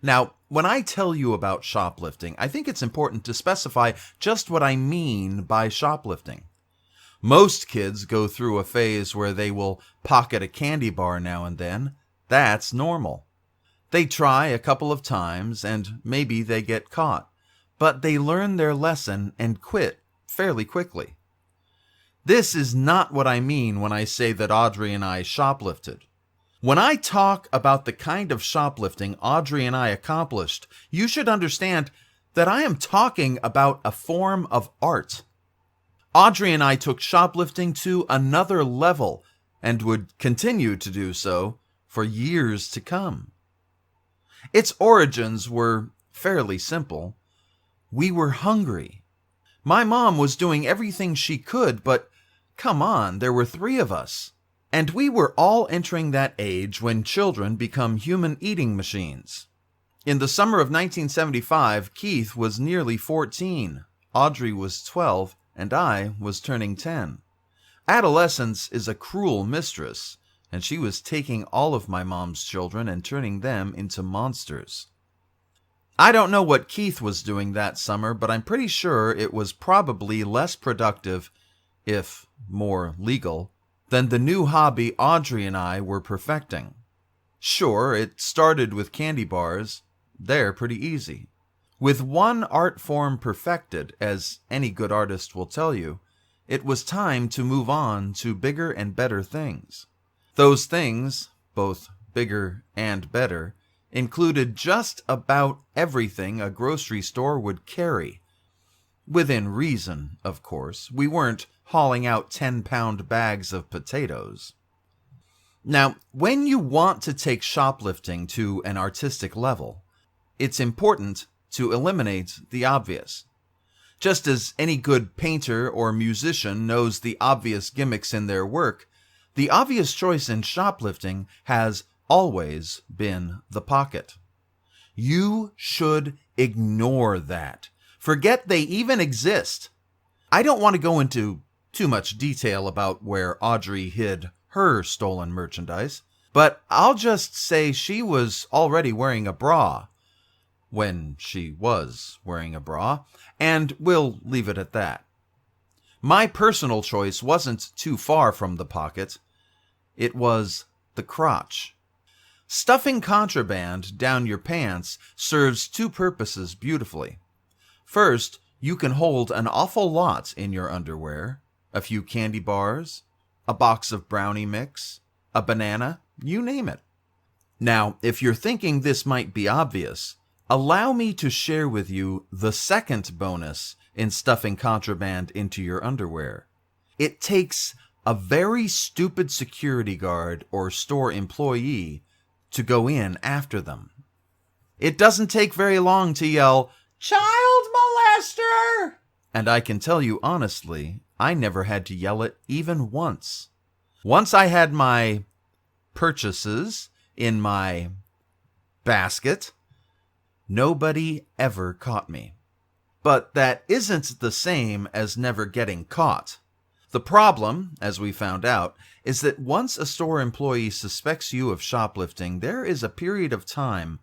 Now, when I tell you about shoplifting, I think it's important to specify just what I mean by shoplifting. Most kids go through a phase where they will pocket a candy bar now and then. That's normal. They try a couple of times and maybe they get caught, but they learn their lesson and quit fairly quickly. This is not what I mean when I say that Audrey and I shoplifted. When I talk about the kind of shoplifting Audrey and I accomplished, you should understand that I am talking about a form of art. Audrey and I took shoplifting to another level and would continue to do so for years to come. Its origins were fairly simple. We were hungry. My mom was doing everything she could, but come on, there were 3 of us. And we were all entering that age when children become human eating machines. In the summer of 1975, Keith was nearly 14, Audrey was 12, and I was turning 10. Adolescence is a cruel mistress, and she was taking all of my mom's children and turning them into monsters. I don't know what Keith was doing that summer, but I'm pretty sure it was probably less productive, if more legal, than the new hobby Audrey and I were perfecting. Sure, it started with candy bars. They're pretty easy. With one art form perfected, as any good artist will tell you, it was time to move on to bigger and better things. Those things, both bigger and better, included just about everything a grocery store would carry. Within reason, of course. We weren't hauling out 10-pound bags of potatoes. Now, when you want to take shoplifting to an artistic level, it's important to eliminate the obvious. Just as any good painter or musician knows the obvious gimmicks in their work, the obvious choice in shoplifting has always been the pocket. You should ignore that. Forget they even exist. I don't want to go into too much detail about where Audrey hid her stolen merchandise, but I'll just say she was already wearing a bra. When she was wearing a bra, and we'll leave it at that. My personal choice wasn't too far from the pocket. It was the crotch. Stuffing contraband down your pants serves 2 purposes beautifully. First, you can hold an awful lot in your underwear. A few candy bars, a box of brownie mix, a banana, you name it. Now, if you're thinking this might be obvious, allow me to share with you the second bonus in stuffing contraband into your underwear. It takes a very stupid security guard or store employee to go in after them. It doesn't take very long to yell, "Child molester!" And I can tell you honestly, I never had to yell it even once. Once I had my purchases in my basket, nobody ever caught me. But that isn't the same as never getting caught. The problem, as we found out, is that once a store employee suspects you of shoplifting, there is a period of time,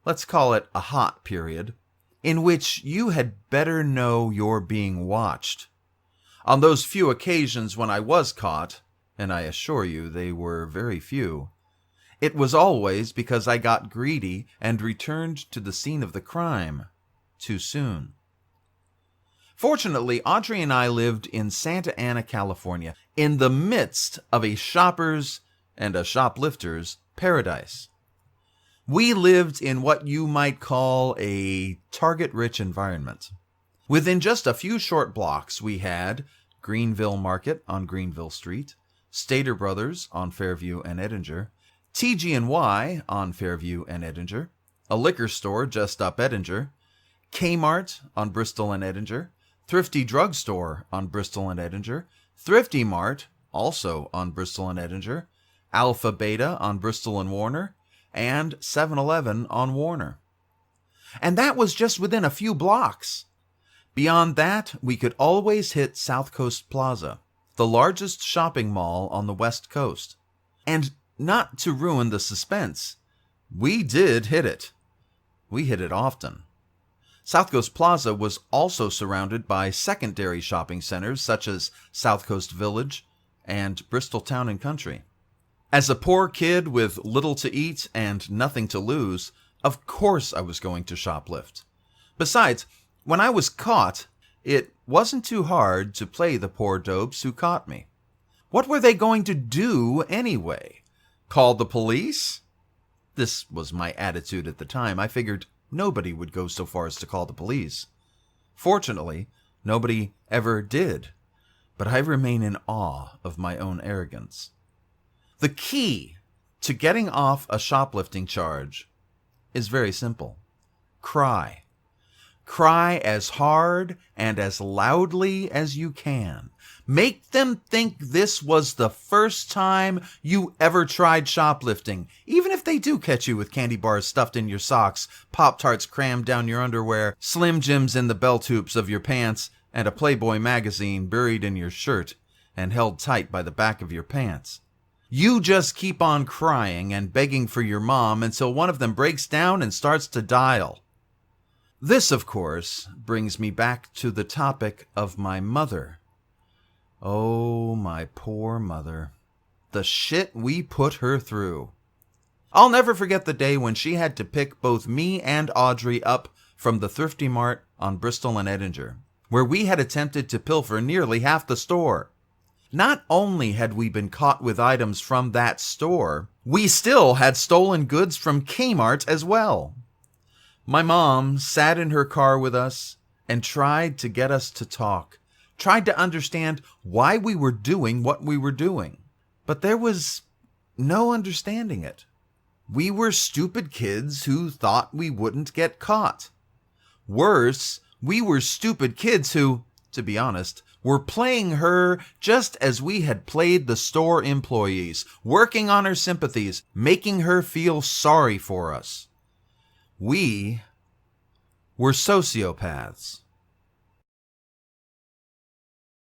let's call it a hot period, in which you had better know you're being watched. On those few occasions when I was caught, and I assure you they were very few, it was always because I got greedy and returned to the scene of the crime too soon. Fortunately, Audrey and I lived in Santa Ana, California, in the midst of a shopper's and a shoplifter's paradise. We lived in what you might call a target-rich environment. Within just a few short blocks, we had Greenville Market on Greenville Street, Stater Brothers on Fairview and Edinger, TG&Y on Fairview and Edinger, a liquor store just up Edinger, Kmart on Bristol and Edinger, Thrifty Drug Store on Bristol and Edinger, Thrifty Mart, also on Bristol and Edinger, Alpha Beta on Bristol and Warner, and 7-Eleven on Warner. And that was just within a few blocks. Beyond that, we could always hit South Coast Plaza, the largest shopping mall on the West Coast. And not to ruin the suspense, we did hit it. we hit it often. South Coast Plaza was also surrounded by secondary shopping centers such as South Coast Village and Bristol Town and Country. As a poor kid with little to eat and nothing to lose, of course I was going to shoplift. Besides, when I was caught, it wasn't too hard to play the poor dopes who caught me. What were they going to do anyway? Call the police? This was my attitude at the time. I figured nobody would go so far as to call the police. Fortunately, nobody ever did, but I remain in awe of my own arrogance. The key to getting off a shoplifting charge is very simple. Cry. Cry as hard and as loudly as you can. Make them think this was the first time you ever tried shoplifting, even if they do catch you with candy bars stuffed in your socks, Pop-Tarts crammed down your underwear, Slim Jims in the belt hoops of your pants, and a Playboy magazine buried in your shirt and held tight by the back of your pants. You just keep on crying and begging for your mom until one of them breaks down and starts to dial. This, of course, brings me back to the topic of my mother. Oh, my poor mother. The shit we put her through. I'll never forget the day when she had to pick both me and Audrey up from the Thrifty Mart on Bristol and Edinger, where we had attempted to pilfer nearly half the store. Not only had we been caught with items from that store, we still had stolen goods from Kmart as well. My mom sat in her car with us and tried to get us to talk, tried to understand why we were doing what we were doing. But there was no understanding it. We were stupid kids who thought we wouldn't get caught. Worse, we were stupid kids who, to be honest, were playing her just as we had played the store employees, working on her sympathies, making her feel sorry for us. We were sociopaths.